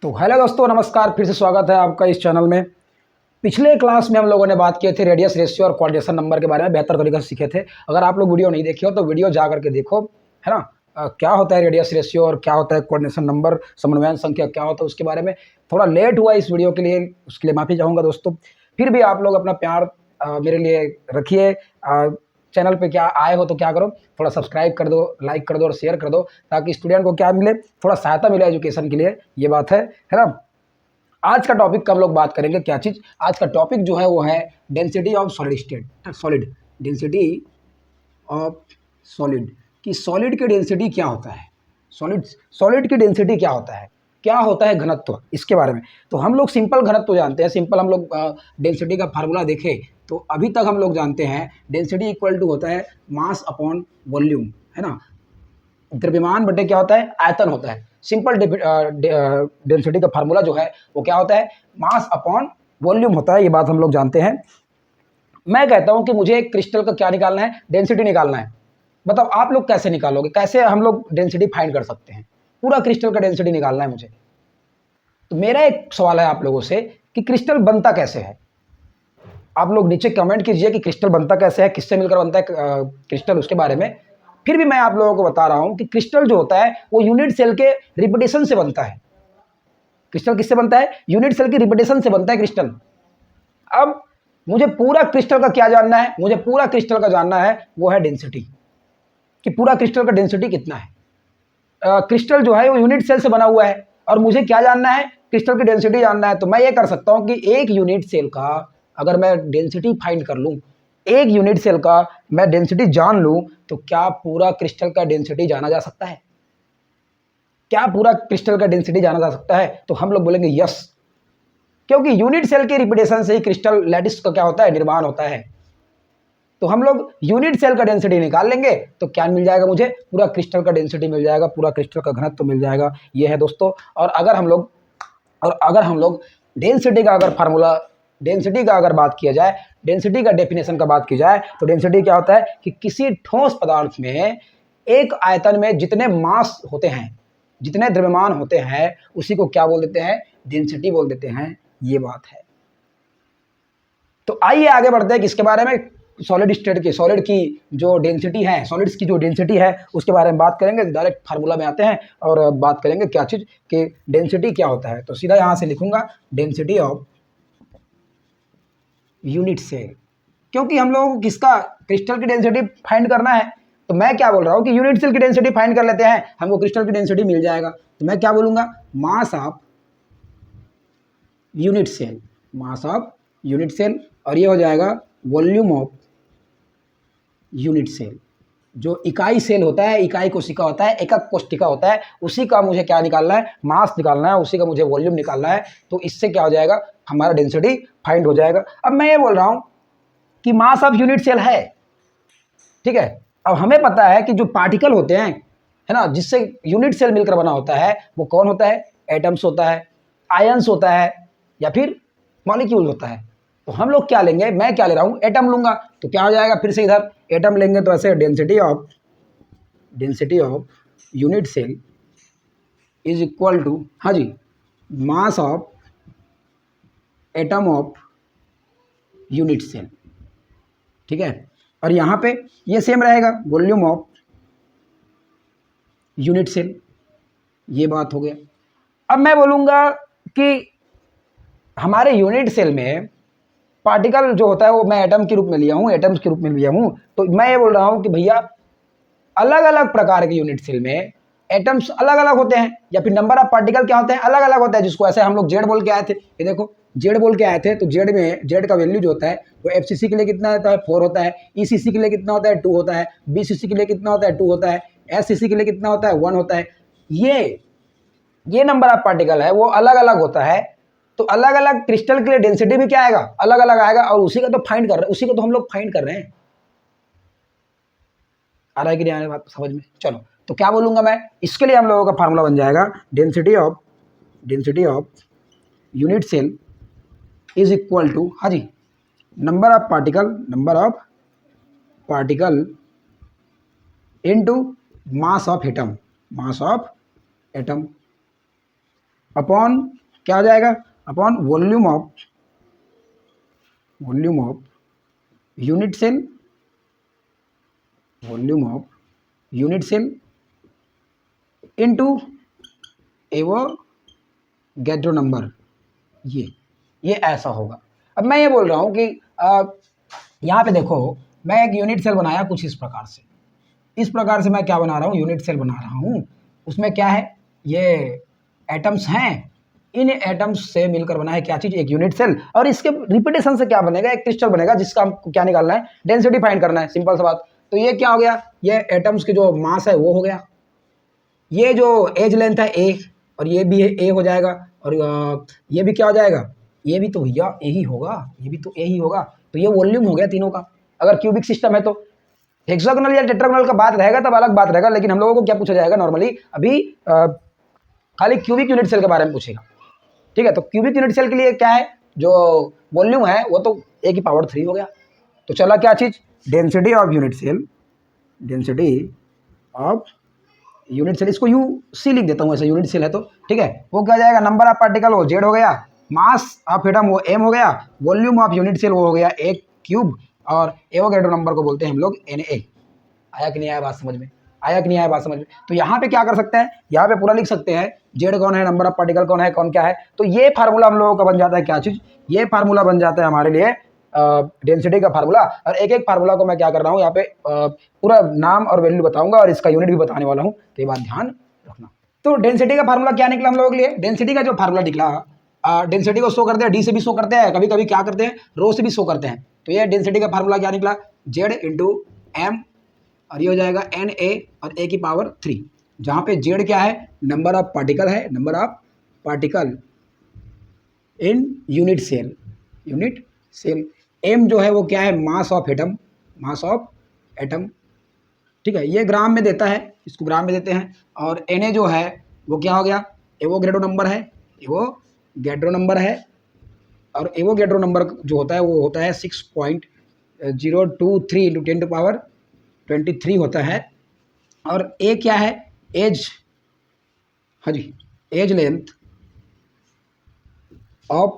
तो हेलो दोस्तों, नमस्कार। फिर से स्वागत है आपका इस चैनल में। पिछले क्लास में हम लोगों ने बात किए थे रेडियस रेशियो और कोऑर्डिनेशन नंबर के बारे में, बेहतर तरीके से सीखे थे। अगर आप लोग वीडियो नहीं देखे हो तो वीडियो जा करके देखो, है ना। क्या होता है रेडियस रेशियो और क्या होता है कोऑर्डिनेशन नंबर, समन्वय संख्या क्या होता है, उसके बारे में थोड़ा लेट हुआ इस वीडियो के लिए, उसके लिए माफ़ी चाहूँगा दोस्तों। फिर भी आप लोग अपना प्यार मेरे लिए रखिए। चैनल पे क्या आए हो तो क्या करो, थोड़ा सब्सक्राइब कर दो, लाइक कर दो और शेयर कर दो, ताकि स्टूडेंट को क्या मिले, थोड़ा सहायता मिले एजुकेशन के लिए। ये बात है ना। आज का टॉपिक का हम लोग बात करेंगे क्या चीज़। आज का टॉपिक जो है वो है density of solid state, solid density of solid, कि सॉलिड की डेंसिटी क्या होता है, सॉलिड की डेंसिटी क्या होता है घनत्व, इसके बारे में। तो हम लोग सिंपल घनत्व जानते हैं, सिंपल हम लोग डेंसिटी का फार्मूला देखें तो अभी तक हम लोग जानते हैं डेंसिटी इक्वल टू होता है मास अपॉन वॉल्यूम, है ना। द्रव्यमान बटे क्या होता है, आयतन होता है। सिंपल डेंसिटी का फार्मूला जो है वो क्या होता है, मास अपॉन वॉल्यूम होता है। ये बात हम लोग जानते हैं। मैं कहता हूं कि मुझे एक क्रिस्टल का क्या निकालना है, डेंसिटी निकालना है। बताओ आप लोग कैसे निकालोगे, कैसे हम लोग डेंसिटी फाइंड कर सकते हैं। पूरा क्रिस्टल का डेंसिटी निकालना है मुझे। तो मेरा एक सवाल है आप लोगों से कि क्रिस्टल बनता कैसे है। आप लोग नीचे कमेंट कीजिए कि क्रिस्टल बनता कैसे है, किससे मिलकर बनता है क्रिस्टल, उसके बारे में। फिर भी मैं आप लोगों को बता रहा हूं कि क्रिस्टल जो होता है वो यूनिट सेल के रिपीटेशन से बनता है। क्रिस्टल किससे बनता है, यूनिट सेल की रिपीटेशन से बनता है क्रिस्टल। अब मुझे पूरा क्रिस्टल का क्या जानना है, मुझे पूरा क्रिस्टल का जानना है वो है डेंसिटी, कि पूरा क्रिस्टल का डेंसिटी कितना है। क्रिस्टल जो है वो यूनिट सेल से बना हुआ है और मुझे क्या जानना है, क्रिस्टल की डेंसिटी जानना है। तो मैं ये कर सकता हूं कि एक यूनिट सेल का अगर मैं डेंसिटी फाइंड कर लूं, एक यूनिट सेल का मैं डेंसिटी जान लूं, तो क्या पूरा क्रिस्टल का डेंसिटी जाना जा सकता है, क्या पूरा क्रिस्टल का डेंसिटी जाना जा सकता है। तो हम लोग बोलेंगे यस, क्योंकि यूनिट सेल के रिपीटेशन से ही क्रिस्टल लैटिस का क्या होता है, निर्माण होता है। तो हम लोग यूनिट सेल का डेंसिटी निकाल लेंगे तो क्या मिल जाएगा, मुझे पूरा क्रिस्टल का डेंसिटी मिल जाएगा, पूरा क्रिस्टल का घनत्व मिल जाएगा। ये है दोस्तों। और अगर हम लोग डेंसिटी का अगर फार्मूला, डेंसिटी का अगर बात किया जाए, डेंसिटी का डेफिनेशन का बात की जाए, तो डेंसिटी क्या होता है कि किसी ठोस पदार्थ में एक आयतन में जितने मास होते हैं, जितने द्रव्यमान होते हैं, उसी को क्या बोल देते हैं, डेंसिटी बोल देते हैं। ये बात है। तो आइए आगे बढ़ते हैं किसके बारे में, सॉलिड स्टेट की, सॉलिड की जो डेंसिटी है, सॉलिड्स की जो डेंसिटी है उसके बारे में बात करेंगे। डायरेक्ट फार्मूला में आते हैं और बात करेंगे क्या चीज़ कि डेंसिटी क्या होता है। तो सीधा यहाँ से लिखूंगा डेंसिटी ऑफ यूनिट सेल, क्योंकि हम लोगों को किसका, क्रिस्टल की डेंसिटी फाइंड करना है। तो मैं क्या बोल रहा हूँ कि यूनिट सेल की डेंसिटी फाइंड कर लेते हैं, हमको क्रिस्टल की डेंसिटी मिल जाएगा। तो मैं क्या बोलूँगा, mass of unit cell, mass of unit cell, और ये हो जाएगा वॉल्यूम ऑफ यूनिट सेल। जो इकाई सेल होता है, इकाई कोशिका होता है, एकक कोशिका होता है, उसी का मुझे क्या निकालना है, मास निकालना है, उसी का मुझे वॉल्यूम निकालना है। तो इससे क्या हो जाएगा, हमारा डेंसिटी फाइंड हो जाएगा। अब मैं ये बोल रहा हूँ कि मास ऑफ यूनिट सेल है, ठीक है। अब हमें पता है कि जो पार्टिकल होते हैं, है ना, जिससे यूनिट सेल मिलकर बना होता है, वो कौन होता है, एटम्स होता है, आयंस होता है, या फिर मॉलिक्यूल होता है। तो हम लोग क्या लेंगे, मैं क्या ले रहा हूँ, एटम लूंगा। तो क्या हो जाएगा, फिर से इधर एटम लेंगे तो ऐसे density of unit cell is equal to, हाँ जी, mass of atom of unit cell, ठीक है। और यहाँ पे ये सेम रहेगा, वॉल्यूम ऑफ यूनिट सेल। ये बात हो गया। अब मैं बोलूँगा कि हमारे यूनिट सेल में पार्टिकल जो होता है वो मैं एटम के रूप में लिया हूँ, एटम्स के रूप में लिया हूँ। तो मैं ये बोल रहा हूँ कि भैया अलग अलग प्रकार के यूनिट सेल में एटम्स अलग अलग होते हैं, या फिर नंबर ऑफ पार्टिकल क्या होते हैं, अलग अलग होता है। जिसको ऐसे हम लोग जेड बोल के आए थे, ये देखो जेड बोल के आए थे। तो जेड में, जेड का वैल्यू जो होता है वो एफसीसी के लिए कितना होता है, 4 होता है, ईसीसी के लिए कितना होता है, 2 होता है, बीसीसी के लिए कितना होता है, 2 होता है, एससीसी के लिए कितना होता है, 1 होता है। ये नंबर ऑफ पार्टिकल है वो अलग अलग होता है। तो अलग अलग क्रिस्टल के लिए डेंसिटी भी क्या आएगा, अलग अलग आएगा। और उसी का तो फाइंड कर रहे हैं, उसी को तो हम लोग फाइंड कर रहे हैं। आ रहा है कि नहीं आ रहा है बात समझ में। चलो, तो क्या बोलूंगा मैं, इसके लिए हम लोगों का फार्मूला बन जाएगा density of unit cell is equal to, हाँ जी, number of particle into mass of atom, upon क्या हो जाएगा, upon volume of unit cell, volume of unit cell into Avogadro number. ये ऐसा होगा। अब मैं ये बोल रहा हूँ कि यहाँ पे देखो, मैं एक यूनिट सेल बनाया कुछ इस प्रकार से, इस प्रकार से मैं क्या बना रहा हूँ, यूनिट सेल बना रहा हूँ। उसमें क्या है, ये एटम्स हैं, इन एटम्स से मिलकर बना है क्या चीज़, एक यूनिट सेल। और इसके रिपीटेशन से क्या बनेगा, एक क्रिस्टल बनेगा जिसका हमको क्या निकालना है, डेंसिटी फाइंड करना है, सिंपल सा बात। तो ये क्या हो गया, ये एटम्स के जो मास है वो हो गया, ये जो एज लेंथ है ए, और ये भी ए हो जाएगा, और ये भी क्या हो जाएगा, ये भी तो भैया ए ही होगा, ये भी तो ए ही होगा। तो ये वॉल्यूम हो गया तीनों का। अगर क्यूबिक सिस्टम है तो हेक्सागोनल या टेट्रागोनल का बात रहेगा तब अलग बात रहेगा, लेकिन हम लोगों को क्या पूछा जाएगा नॉर्मली अभी खाली क्यूबिक यूनिट सेल के बारे में पूछेगा। ठीक है, तो क्यूबिक यूनिट सेल के लिए क्या है, जो वॉल्यूम है वो तो ए की पावर 3 हो गया। तो चला क्या चीज़, density of unit cell, density of unit cell, इसको यू सी लिख देता हूँ ऐसा, यूनिट सेल है तो ठीक है। वो क्या जाएगा, नंबर ऑफ पार्टिकल वो जेड हो गया, मास ऑफ एटम वो एम हो गया, वॉल्यूम ऑफ यूनिट सेल वो हो गया एक क्यूब, और एवोगैड्रो नंबर को बोलते हैं हम लोग Na। आया कि नहीं आया बात समझ में, आया कि नहीं आया बात समझ में। तो यहाँ पे क्या कर सकते हैं, यहाँ पे पूरा लिख सकते हैं, जेड कौन है, नंबर ऑफ पार्टिकल कौन है, कौन क्या है। तो ये फार्मूला हम लोगों का बन जाता है क्या चीज़, ये फार्मूला बन जाता है हमारे लिए डेंसिटी का फार्मूला। और एक एक फार्मूला को मैं क्या कर रहा हूँ यहाँ पे पूरा नाम और वैल्यू बताऊंगा और इसका यूनिट भी बताने वाला हूँ, तो ये बात ध्यान रखना। तो डेंसिटी का फार्मूला क्या निकला हम लोगों के लिए, डेंसिटी का जो फार्मूला निकला, डेंसिटी को शो करते हैं डी से भी शो करते हैं, कभी कभी क्या करते हैं रो से भी शो करते हैं। तो ये डेंसिटी का फार्मूला क्या निकला, जेड इंटू एम, और ये हो जाएगा एन ए और ए की पावर 3, जहाँ पे जेड क्या है, नंबर ऑफ पार्टिकल है, number of particle in unit cell, unit cell. M जो है वो क्या है, mass of atom, mass of atom. ठीक है, ये ग्राम में देता है, इसको ग्राम में देते हैं। और एन ए जो है वो क्या हो गया, एवोगैड्रो नंबर है, एवोगैड्रो नंबर है। और एवोगैड्रो नंबर जो होता है वो होता है 6.023 इंटू 10 टू पावर 23 होता है। और ए क्या है, एज, हाँ जी, edge length of,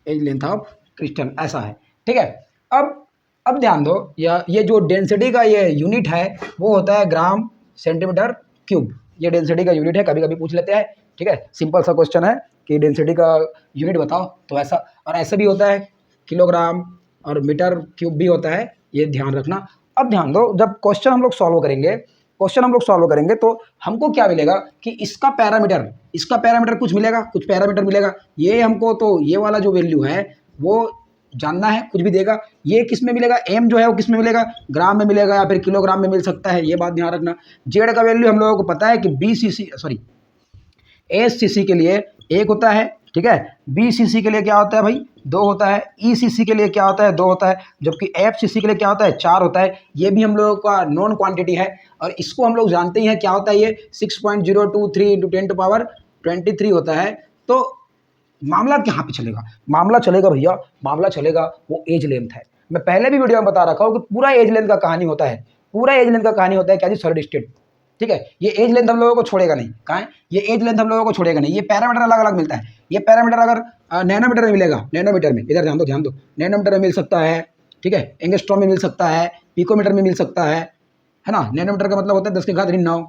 edge length of crystal, ऐसा है। ठीक है, अब ध्यान दो, ये जो डेंसिटी का ये यूनिट है वो होता है ग्राम सेंटीमीटर क्यूब, ये डेंसिटी का यूनिट है, कभी कभी पूछ लेते हैं। ठीक है, सिंपल सा क्वेश्चन है कि डेंसिटी का यूनिट बताओ, तो ऐसा, और ऐसे भी होता है किलोग्राम और मीटर क्यूब भी होता है, ये ध्यान रखना। अब ध्यान दो, जब क्वेश्चन हम लोग सॉल्व करेंगे तो हमको क्या मिलेगा कि इसका पैरामीटर कुछ मिलेगा, कुछ पैरामीटर मिलेगा। ये हमको तो ये वाला जो वैल्यू है वो जानना है, कुछ भी देगा। ये किस में मिलेगा, एम जो है वो किस में मिलेगा, ग्राम में मिलेगा या फिर किलोग्राम में मिल सकता है, ये बात ध्यान रखना। जेड का वैल्यू हम लोगों को पता है कि एससीसी के लिए 1 होता है। ठीक है, बीसीसी के लिए क्या होता है भाई, 2 होता है। ईसीसी के लिए क्या होता है, 2 होता है। जबकि एफसीसी के लिए क्या होता है, 4 होता है। ये भी हम लोगों का नॉन क्वांटिटी है, और इसको हम लोग जानते ही हैं क्या होता है, ये 6.023 इंटू 10 टू पावर 23 होता है। तो मामला कहाँ पे चलेगा, मामला चलेगा भैया, मामला चलेगा वो एज लेंथ है। मैं पहले भी वीडियो में बता रखा हूँ कि पूरा एज लेंथ का कहानी होता है, पूरा एज लेंथ का कहानी होता है क्या जी, सॉलिड स्टेट। ठीक है, ये एज लेंथ हम लोगों को छोड़ेगा नहीं, कहाँ है ये एज लेंथ हम लोगों को छोड़ेगा नहीं। ये पैरामीटर अलग अलग मिलता है, ये पैरामीटर अगर नैनोमीटर में मिलेगा, नैनोमीटर में, इधर ध्यान दो, नैनोमीटर में मिल सकता है। ठीक है, एंगस्ट्रॉम में मिल सकता है, पिकोमीटर में मिल सकता है ना। नैनोमीटर का मतलब होता है 10 के घात ऋण 9।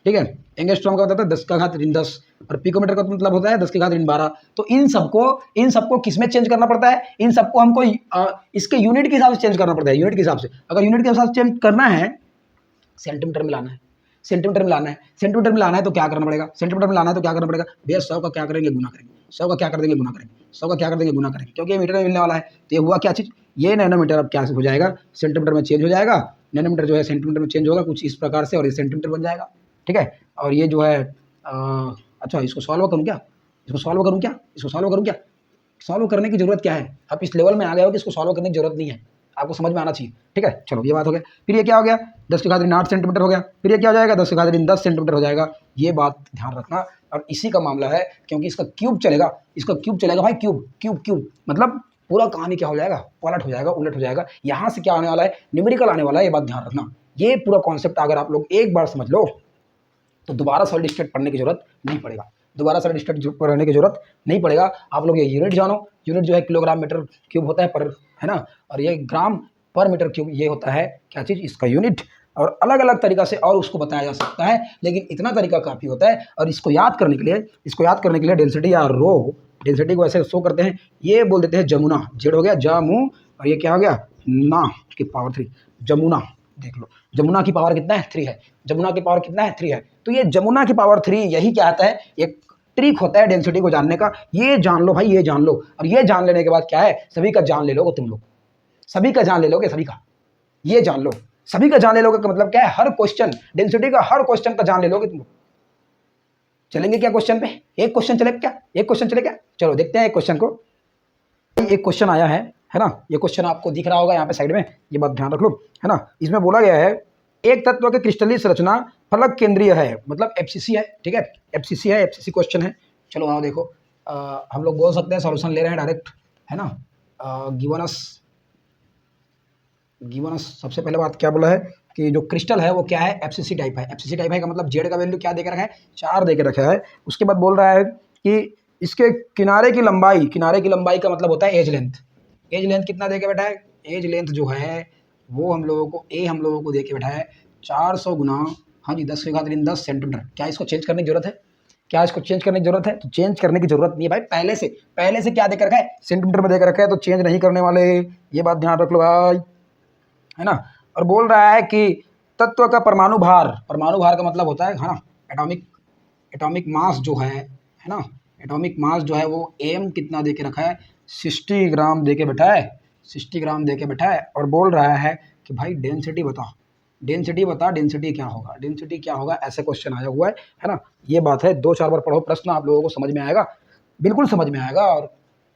ठीक है, एंगस्ट्रॉम का होता है 10 का घात ऋण 10, और पिकोमीटर का मतलब होता है 10 के घात ऋण 12। तो इन सबको किस में चेंज करना पड़ता है, इन सबको हमको इसके यूनिट के हिसाब से चेंज करना पड़ता है, यूनिट के हिसाब से। अगर यूनिट के हिसाब से चेंज करना है, सेंटीमीटर में लाना है, सेंटीमीटर में लाना है, सेंटीमीटर में लाना है तो क्या करना पड़ेगा, सेंटीमीटर में लाना है तो क्या करना पड़ेगा भैया, 100 का क्या करेंगे, गुना करेंगे, 100 का क्या कर देंगे, गुना करेंगे, 100 का क्या कर देंगे, गुना करेंगे, क्योंकि ये मीटर में मिलने वाला है। तो ये हुआ क्या चीज़, ये नैनोमीटर अब क्या हो जाएगा, सेंटीमीटर में चेंज हो जाएगा। नैनोमीटर जो है सेंटीमीटर में चेंज होगा कुछ इस प्रकार से, और ये सेंटीमीटर बन जाएगा। ठीक है, और ये जो है अच्छा, इसको सॉल्व करूँ क्या, सॉल्व करने की जरूरत क्या है, आप इस लेवल में आ गए हो कि इसको सॉल्व करने की जरूरत नहीं है, आपको समझ में आना चाहिए। ठीक है, चलो ये बात हो गया। फिर ये क्या हो गया, 10 के घात ऋण 8 सेंटीमीटर हो गया। फिर ये क्या हो जाएगा, 10 के घात ऋण 10 सेंटीमीटर हो जाएगा। ये बात ध्यान रखना, और इसी का मामला है, क्योंकि इसका क्यूब चलेगा, भाई, क्यूब मतलब पूरा कहानी क्या हो जाएगा, पलट हो जाएगा, उलट हो जाएगा। यहाँ से क्या आने वाला है, न्यूमेरिकल आने वाला है, ये बात ध्यान रखना। ये पूरा कॉन्सेप्ट अगर आप लोग एक बार समझ लो तो दोबारा सॉलिड स्टेट पढ़ने की जरूरत नहीं पड़ेगा। दोबारा सर डिस्टेंस पढ़ने की जरूरत नहीं पड़ेगा। आप लोग ये यूनिट जानो, यूनिट जो है किलोग्राम मीटर क्यूब होता है पर, है ना, और ये ग्राम पर मीटर क्यूब ये होता है क्या चीज़, इसका यूनिट। और अलग अलग तरीका से और उसको बताया जा सकता है, लेकिन इतना तरीका काफ़ी होता है। और इसको याद करने के लिए डेंसिटी या रो, डेंसिटी को ऐसे शो करते हैं, ये बोल देते हैं जमुना, जेड हो गया जामू, और ये क्या हो गया ना की पावर 3, जमुना। देख लो जमुना की पावर कितना है 3 है, जमुना की पावर कितना है 3 है। तो ये जमुना की पावर 3 यही क्या आता है, एक ट्रिक होता है डेंसिटी को जानने का। ये जान लो भाई, ये जान लो, और ये जान लेने के बाद क्या है, सभी का जान ले लोगे तुम लोग, सभी का जान ले लोगे, सभी का, ये जान लो, सभी का जान ले लोगे का मतलब क्या है, हर क्वेश्चन डेंसिटी का हर क्वेश्चन का जान ले लोगे तुम लोग। चलेंगे क्या क्वेश्चन पे, एक क्वेश्चन चले क्या, एक क्वेश्चन चले क्या, चलो देखते हैं एक क्वेश्चन को। एक क्वेश्चन आया है ना, ये क्वेश्चन आपको दिख रहा होगा यहाँ पे साइड में, ये बात ध्यान रख लो, है ना। इसमें बोला गया है एक तत्व के क्रिस्टलीय संरचना फलक केंद्रीय है, मतलब एफसीसी है, ठीक है, एफसीसी है, एफसीसी क्वेश्चन है। चलो आओ देखो, हम लोग बोल सकते हैं सॉल्यूशन ले रहे हैं डायरेक्ट, है ना। गिवन सबसे पहले बात क्या बोला है कि जो क्रिस्टल है वो क्या है, एफसीसी टाइप है। एफसीसी टाइप है का मतलब जेड का वैल्यू क्या दे के रखा है, 4 दे के रखा है। उसके बाद बोल रहा है कि इसके किनारे की लंबाई का मतलब होता है एज लेंथ। एज लेंथ कितना दे के बैठा है, एज लेंथ जो है वो हम लोगों को दे के बैठा है 400 गुना, हाँ जी, 10 की घात 10 सेंटीमीटर। क्या इसको चेंज करने की जरूरत है, क्या इसको चेंज करने की जरूरत है, तो चेंज करने की जरूरत नहीं है भाई, पहले से क्या देकर रखा है, सेंटीमीटर में देकर रखा है, तो चेंज नहीं करने वाले, ये बात ध्यान रख लो भाई, है ना। और बोल रहा है कि तत्व का परमाणु भार का मतलब होता है ना, एटॉमिक मास जो है ना, एटॉमिक मास जो है वो एम कितना दे के रखा है, 60 ग्राम दे के बैठा है, 60 ग्राम दे के बैठा है। और बोल रहा है कि भाई डेंसिटी बता, डेंसिटी क्या होगा, ऐसे क्वेश्चन आया हुआ है ना। ये बात है, 2-4 बार पढ़ो प्रश्न, आप लोगों को समझ में आएगा, बिल्कुल समझ में आएगा, और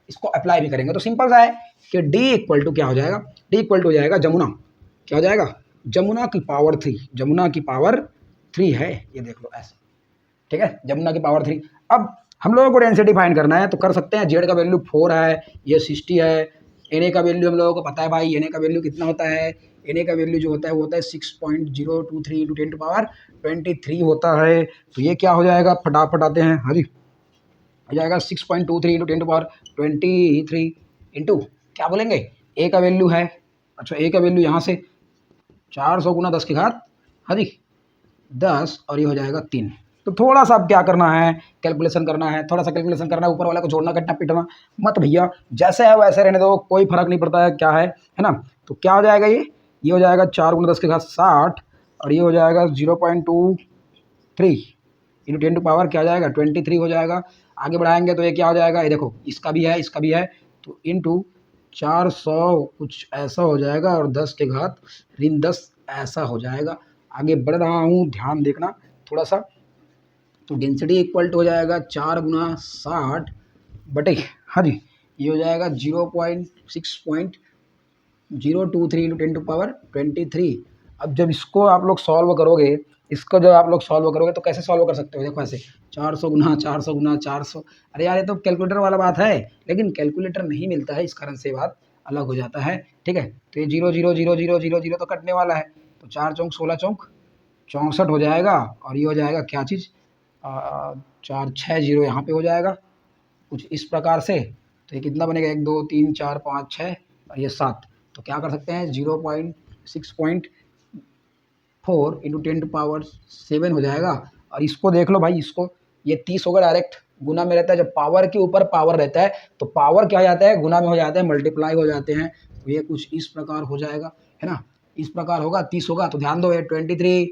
इसको अप्लाई भी करेंगे। तो सिंपल सा है कि D इक्वल टू क्या हो जाएगा, D इक्वल टू हो जाएगा जमुना, क्या हो जाएगा, जमुना की पावर 3 है, ये देख लो ऐसे, ठीक है, जमुना की पावर 3। अब हम लोगों को डेंसिटी फाइंड करना है, तो कर सकते हैं। जेड का वैल्यू 4 है, ये 60 है, एन ए का वैल्यू हम लोगों को पता है भाई, एन ए का वैल्यू कितना होता है, एन ए का वैल्यू जो होता है वो होता है 6.023 × 10⁻23 होता है। तो ये क्या हो जाएगा, फटाफट आते हैं, हाँ जी, हो जाएगा 6.23 × 10⁻23 इंटू क्या बोलेंगे, ए का वैल्यू है, अच्छा ए का वैल्यू यहाँ से 400 गुना 10 की घात, हाँ जी 10, और ये हो जाएगा 3। तो थोड़ा सा अब क्या करना है, कैलकुलेशन करना है, थोड़ा सा कैलकुलेशन करना है, ऊपर वाले को जोड़ना कटना पीटना मत भैया, जैसे है वैसे रहने दो, कोई फर्क नहीं पड़ता है क्या है ना। तो क्या हो जाएगा, ये हो जाएगा 4 × 10 की घात 60, और ये हो जाएगा 0.23 × 10⁻, क्या हो जाएगा 23 हो जाएगा। आगे बढ़ाएंगे तो ये क्या हो जाएगा, ये देखो इसका भी है, तो इंटू 400 कुछ ऐसा हो जाएगा, और 10 की घात 10 ऐसा हो जाएगा। आगे बढ़ रहा हूँ, ध्यान देखना थोड़ा सा। तो डेंसिटी इक्वल टू हो जाएगा 4 × 60 बटे, हाँ जी, ये हो जाएगा 0.6.023 × 10⁻23। अब जब इसको आप लोग सॉल्व करोगे, तो कैसे सॉल्व कर सकते हो, देखो ऐसे 400 गुना 400। अरे यार ये तो कैलकुलेटर वाला बात है, लेकिन कैलकुलेटर नहीं मिलता है, इस कारण से बात अलग हो जाता है, ठीक है। तो ये 0 0 0 0 0 0 तो कटने वाला है, तो 4 चौक 16 चौक 64 हो जाएगा, और ये हो जाएगा क्या चीज़, 4 6 0 यहाँ पे हो जाएगा कुछ इस प्रकार से। तो ये कितना बनेगा, 1 2 3 4 5 6 और ये 7। तो क्या कर सकते हैं, 0.6.4 × 10⁻7 हो जाएगा। और इसको देख लो भाई, इसको ये 30 होगा, डायरेक्ट गुना में रहता है। जब पावर के ऊपर पावर रहता है तो पावर क्या हो जाता है, गुना में हो जाता है, मल्टीप्लाई हो जाते हैं। तो ये कुछ इस प्रकार हो जाएगा, है ना, इस प्रकार होगा, 30 होगा। तो ध्यान दो, ये 23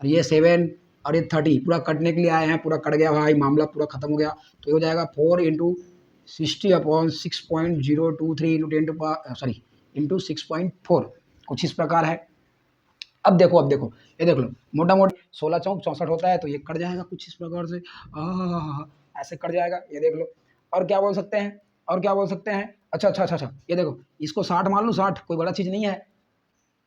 और ये 7 और ये 30 पूरा कटने के लिए आए हैं, पूरा कट गया भाई, मामला पूरा खत्म हो गया। तो ये हो जाएगा 4 × 60/6.023 × 6.4 कुछ इस प्रकार है। अब देखो ये देख लो, मोटा मोटी 16 चौक 64 होता है, तो ये कट जाएगा कुछ इस प्रकार से, ऐसे कट जाएगा, ये देख लो। और क्या बोल सकते हैं, अच्छा, ये देखो, इसको 60 मान लो, 60 कोई बड़ा चीज़ नहीं है,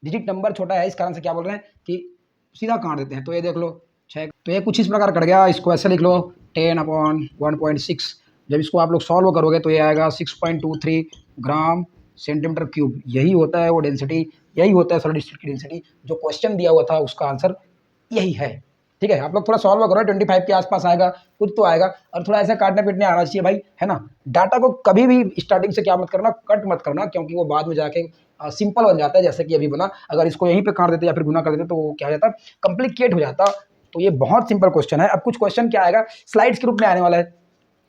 डिजिट नंबर छोटा है, इस कारण से क्या बोल रहे हैं कि सीधा काट देते हैं। तो ये देख लो 6, तो ये कुछ इस प्रकार कट गया। इसको ऐसे लिख लो 10/1.6। जब इसको आप लोग सॉल्व करोगे तो ये आएगा 6.23 ग्राम सेंटीमीटर क्यूब। यही होता है वो डेंसिटी, यही होता है सॉलिड स्टेट की डेंसिटी। जो क्वेश्चन दिया हुआ था उसका आंसर यही है। ठीक है, आप लोग थोड़ा सॉल्व करो, 25 के आसपास आएगा, कुछ तो आएगा, और थोड़ा ऐसा काटने पीटने आना चाहिए भाई, है ना। डाटा को कभी भी स्टार्टिंग से क्या मत करना, कट मत करना, क्योंकि वो बाद में जाके सिंपल बन जाता है, जैसे कि अभी बना। अगर इसको यहीं पे काट देते या फिर गुना कर देते तो वो क्या हो जाता, कॉम्प्लिकेट हो जाता। तो ये बहुत सिंपल क्वेश्चन है। अब कुछ क्वेश्चन क्या आएगा, स्लाइड्स के रूप में आने वाला है,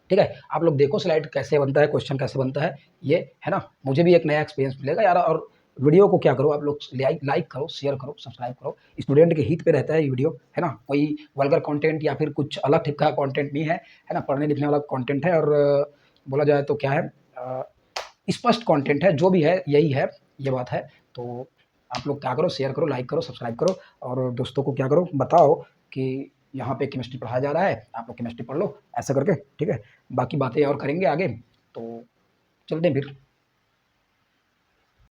ठीक है। आप लोग देखो स्लाइड कैसे बनता है, क्वेश्चन कैसे बनता है, ये है ना। मुझे भी एक नया एक्सपीरियंस मिलेगा यार। और वीडियो को क्या करो आप लोग, लाइक करो, शेयर करो, सब्सक्राइब करो। स्टूडेंट के हित पे रहता है ये वीडियो, है ना। कोई वल्गर कंटेंट या फिर कुछ अलग टाइप का कंटेंट नहीं है ना। पढ़ने लिखने वाला कंटेंट है, और बोला जाए तो क्या है, स्पष्ट कंटेंट है, जो भी है यही है, ये बात है। तो आप लोग क्या करो, शेयर करो, लाइक करो, सब्सक्राइब करो, और दोस्तों को क्या करो, बताओ कि यहाँ पे केमिस्ट्री पढ़ाया जा रहा है, आप लोग केमिस्ट्री पढ़ लो, ऐसा करके, ठीक है। बाकी बातें और करेंगे आगे, तो चलते हैं फिर।